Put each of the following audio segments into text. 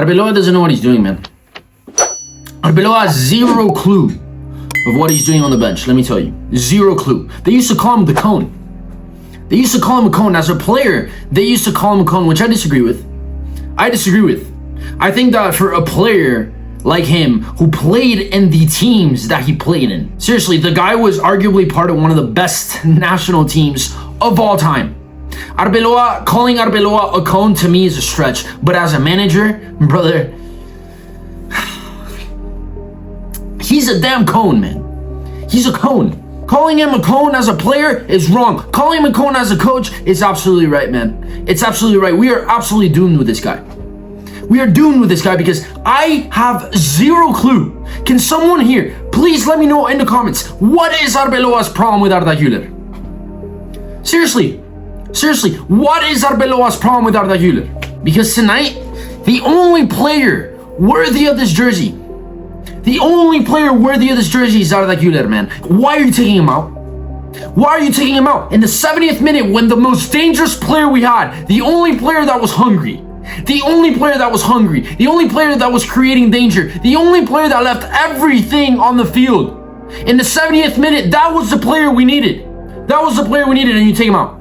Arbeloa doesn't know what he's doing, man. Arbeloa has zero clue of what he's doing on the bench, let me tell you. Zero clue. They used to call him the cone. They used to call him a cone. As a player, they used to call him a cone, which I disagree with. I think that for a player like him, who played in the teams that he played in, seriously, the guy was arguably part of one of the best national teams of all time. Arbeloa, calling Arbeloa a cone to me is a stretch, but as a manager, brother, he's a damn cone, man. He's a cone. Calling him a cone as a player is wrong. Calling him a cone as a coach is absolutely right, man. It's absolutely right. We are absolutely doomed with this guy. We are doomed with this guy because I have zero clue. Can someone here please let me know in the comments, what is Arbeloa's problem with Arda Güler? Seriously, what is Arbeloa's problem with Arda Güler? Because tonight, the only player worthy of this jersey, is Arda Güler, man. Why are you taking him out? Why are you taking him out? In the 70th minute, when the most dangerous player we had, the only player that was hungry, the only player that was creating danger, the only player that left everything on the field. In the 70th minute, that was the player we needed. And you take him out.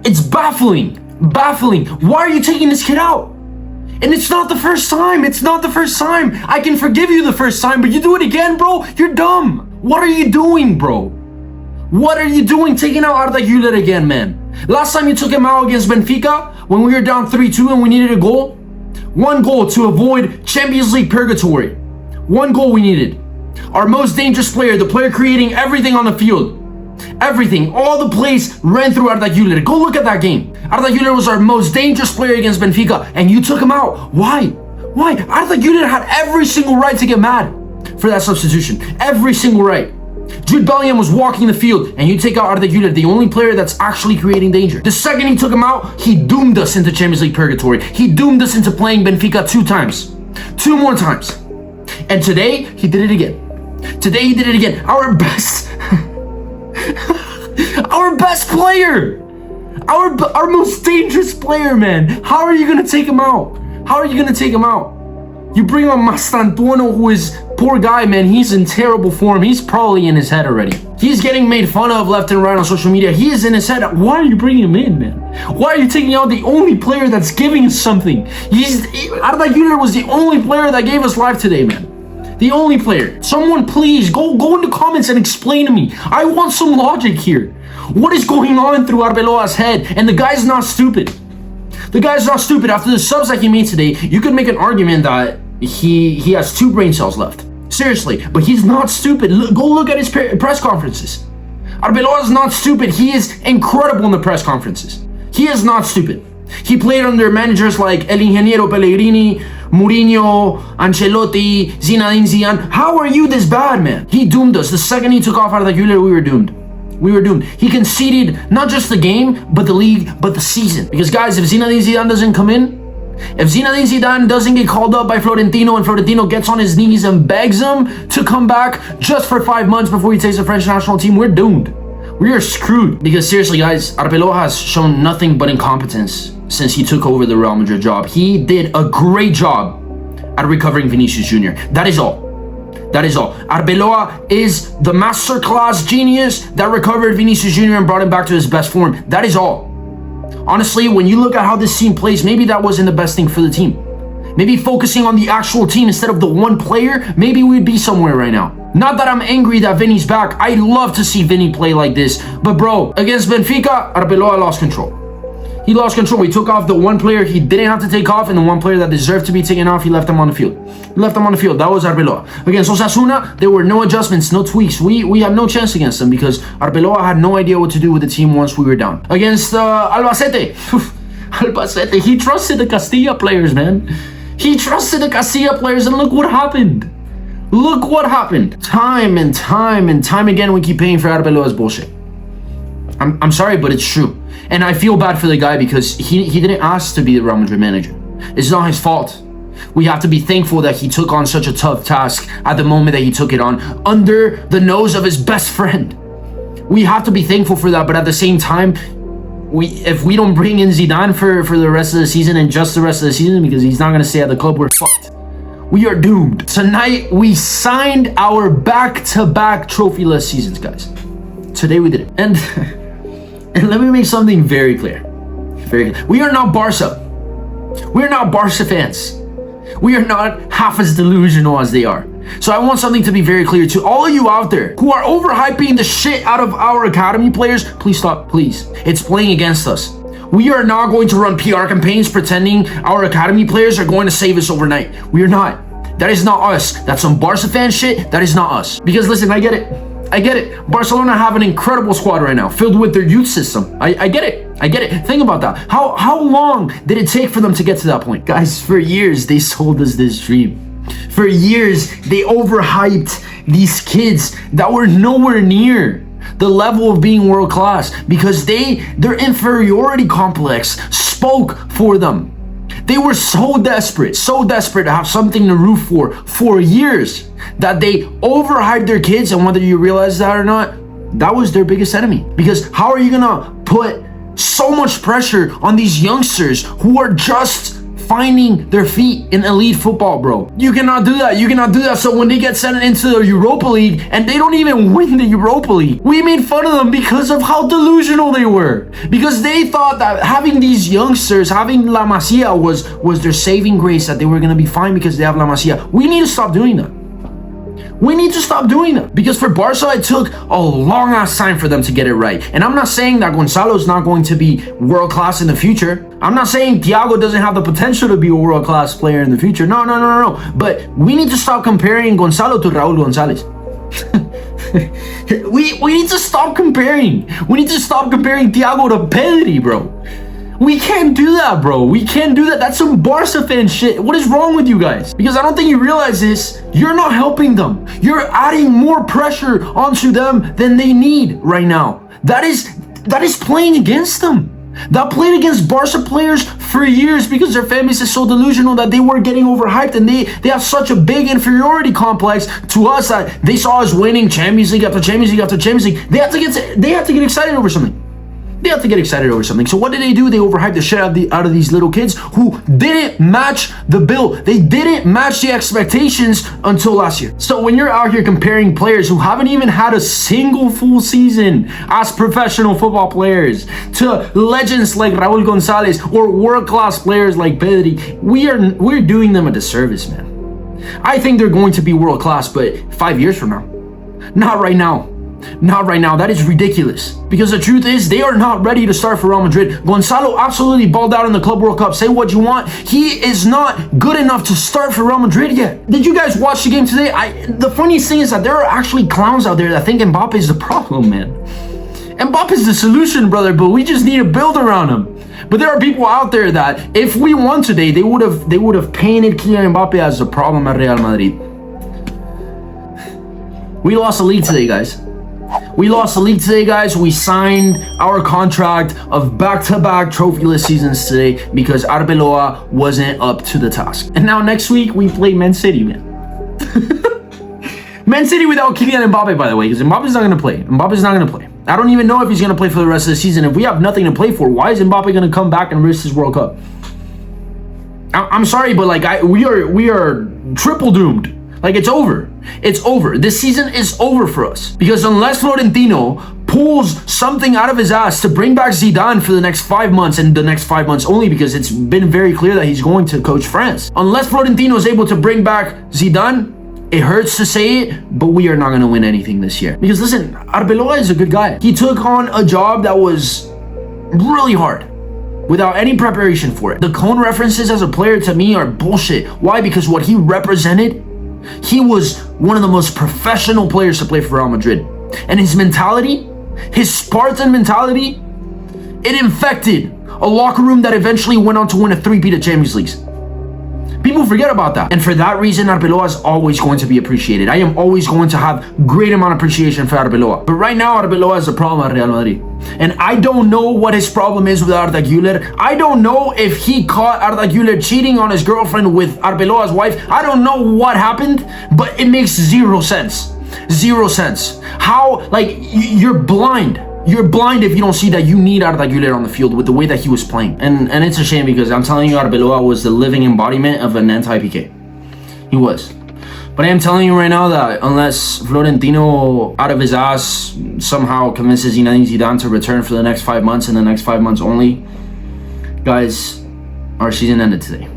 It's baffling. Why are you taking this kid out? And it's not the first time. I can forgive you the first time, but you do it again, bro. You're dumb. What are you doing, bro? Taking out Arda Güler again, man? Last time you took him out against Benfica, when we were down 3-2 and we needed a goal. One goal to avoid Champions League purgatory. One goal we needed. Our most dangerous player, the player creating everything on the field. Everything, all the plays ran through Arda Güler. Go look at that game. Arda Güler was our most dangerous player against Benfica, and you took him out. Why? Arda Güler had every single right to get mad for that substitution. Every single right. Jude Bellingham was walking the field, and you take out Arda Güler, the only player that's actually creating danger. The second he took him out, he doomed us into Champions League purgatory. He doomed us into playing Benfica 2 times. 2 more times. And today, he did it again. Our best player, our most dangerous player, man. How are you gonna take him out? You bring on Mastrantuono, who is, poor guy, man. He's in terrible form. He's probably in his head already. He's getting made fun of left and right on social media. He is in his head. Why are you bringing him in, man? Why are you taking out the only player that's giving us something? Arda Güler was the only player that gave us life today, man. The only player. Someone please go in the comments and explain to me. I want some logic here. What is going on through Arbeloa's head? And the guy's not stupid. After the subs that he made today, you could make an argument that he has 2 brain cells left. Seriously, but he's not stupid. Go look at his press conferences. Arbeloa is not stupid. He is incredible in the press conferences. He is not stupid. He played under managers like El Ingeniero Pellegrini, Mourinho, Ancelotti, Zidane. How are you this bad, man? He doomed us. The second he took off Arda Güler, we were doomed. He conceded not just the game, but the league, but the season. Because guys, if Zidane doesn't come in, if Zidane doesn't get called up by Florentino, and Florentino gets on his knees and begs him to come back just for 5 months before he takes the French national team, we're doomed. We are screwed. Because seriously, guys, Arbeloa has shown nothing but incompetence since he took over the Real Madrid job. He did a great job at recovering Vinicius Jr. That is all. Arbeloa is the masterclass genius that recovered Vinicius Jr. and brought him back to his best form. That is all. Honestly, when you look at how this team plays, maybe that wasn't the best thing for the team. Maybe focusing on the actual team instead of the one player, maybe we'd be somewhere right now. Not that I'm angry that Vinny's back. I love to see Vinny play like this. But bro, against Benfica, Arbeloa lost control. He lost control. He took off the one player he didn't have to take off, and the one player that deserved to be taken off, he left him on the field. That was Arbeloa. Against Osasuna, there were no adjustments, no tweaks. We had no chance against them because Arbeloa had no idea what to do with the team once we were down. Against Albacete, he trusted the Castilla players, man. And look what happened. Time and time again, we keep paying for Arbeloa's bullshit. I'm sorry, but it's true. And I feel bad for the guy because he didn't ask to be the Real Madrid manager. It's not his fault. We have to be thankful that he took on such a tough task at the moment that he took it on, under the nose of his best friend. We have to be thankful for that, but at the same time, if we don't bring in Zidane for the rest of the season and just the rest of the season, because he's not gonna stay at the club, we're fucked. We are doomed. Tonight we signed our back-to-back trophyless seasons, guys. Today we did it. And let me make something very clear. Very clear. We are not Barca. We're not Barca fans. We are not half as delusional as they are. So I want something to be very clear to all of you out there who are overhyping the shit out of our academy players. Please stop, please. It's playing against us. We are not going to run PR campaigns pretending our academy players are going to save us overnight. We are not. That is not us. That's some Barca fan shit. That is not us. Because listen, I get it. I get it. Barcelona have an incredible squad right now, filled with their youth system. I get it. I get it. Think about that. How long did it take for them to get to that point? Guys, for years, they sold us this dream. For years, they overhyped these kids that were nowhere near the level of being world class because their inferiority complex spoke for them. They were so desperate to have something to root for years that they overhyped their kids, and whether you realize that or not, that was their biggest enemy. Because how are you gonna put so much pressure on these youngsters who are just finding their feet in elite football, bro? You cannot do that. You cannot do that. So when they get sent into the Europa League and they don't even win the Europa League, we made fun of them because of how delusional they were. Because they thought that having these youngsters, having La Masia was their saving grace, that they were going to be fine because they have La Masia. We need to stop doing that. We need to stop doing that. Because for Barca, it took a long ass time for them to get it right. And I'm not saying that Gonzalo's not going to be world class in the future. I'm not saying Thiago doesn't have the potential to be a world class player in the future. No. But we need to stop comparing Gonzalo to Raul Gonzalez. we need to stop comparing. We need to stop comparing Thiago to Pedri, bro. We can't do that, bro. We can't do that. That's some Barca fan shit. What is wrong with you guys? Because I don't think you realize this. You're not helping them. You're adding more pressure onto them than they need right now. That is playing against them. That played against Barca players for years because their fan base is so delusional that they were getting overhyped, and they have such a big inferiority complex to us that they saw us winning Champions League after Champions League after Champions League. They have to get excited over something. They have to get excited over something. So what did they do? They overhyped the shit out of these little kids who didn't match the bill. They didn't match the expectations until last year. So when you're out here comparing players who haven't even had a single full season as professional football players to legends like Raul Gonzalez or world-class players like Pedri, we're doing them a disservice, man. I think they're going to be world-class, but 5 years from now. Not right now. Not right now. That is ridiculous. Because the truth is, they are not ready to start for Real Madrid. Gonzalo absolutely balled out in the Club World Cup. Say what you want. He is not good enough to start for Real Madrid yet. Did you guys watch the game today? The funniest thing is that there are actually clowns out there that think Mbappe is the problem, man. Mbappe is the solution, brother, but we just need to build around him. But there are people out there that, if we won today, they would have painted Kylian Mbappe as the problem at Real Madrid. We lost the league today, guys. We lost the league today, guys. We signed our contract of back-to-back trophyless seasons today because Arbeloa wasn't up to the task. And now next week, we play Man City, man. Man City without Kylian Mbappe, by the way, because Mbappe's not going to play. Mbappe's not going to play. I don't even know if he's going to play for the rest of the season. If we have nothing to play for, why is Mbappe going to come back and risk his World Cup? I'm sorry, but like we are triple doomed. Like, it's over. It's over. This season is over for us. Because unless Florentino pulls something out of his ass to bring back Zidane for the next 5 months, and the next 5 months only because it's been very clear that he's going to coach France. Unless Florentino is able to bring back Zidane, it hurts to say it, but we are not going to win anything this year. Because listen, Arbeloa is a good guy. He took on a job that was really hard without any preparation for it. The clone references as a player to me are bullshit. Why? Because what he represented, he was one of the most professional players to play for Real Madrid. And his mentality, his Spartan mentality, it infected a locker room that eventually went on to win a 3-peat of Champions Leagues. People forget about that. And for that reason, Arbeloa is always going to be appreciated. I am always going to have great amount of appreciation for Arbeloa. But right now, Arbeloa is a problem at Real Madrid. And I don't know what his problem is with Arda Güler. I don't know if he caught Arda Güler cheating on his girlfriend with Arbeloa's wife. I don't know what happened, but it makes zero sense. Zero sense. How, like, you're blind. You're blind if you don't see that you need Arda Güler on the field with the way that he was playing. And it's a shame because I'm telling you, Arbeloa was the living embodiment of an anti-PK. He was. But I am telling you right now that unless Florentino, out of his ass, somehow convinces Zinedine Zidane to return for the next 5 months and the next 5 months only, guys, our season ended today.